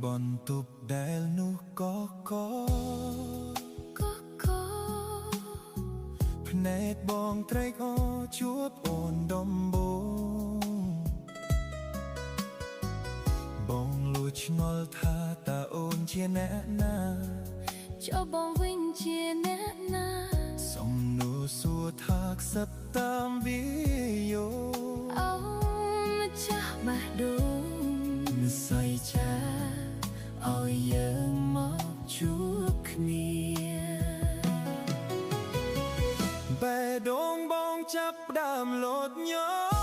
បន្ទប់ដែលនោះក៏ភ្នែកបងត្រេកអរជួបអូនដំបូងបងលួចឆ្ងល់ថាតើអូនជាអ្នកណាចូលបងវិញជាអ្នកណាសំណួរសួរថាខ្សឹបតាមវីយោអូនម្ចាស់បេះដូងនិស្ស័យចាឲ្យយើងមកជួបគ្នាបេះដូងបងចាប់ផ្ដើមលោតញ័រ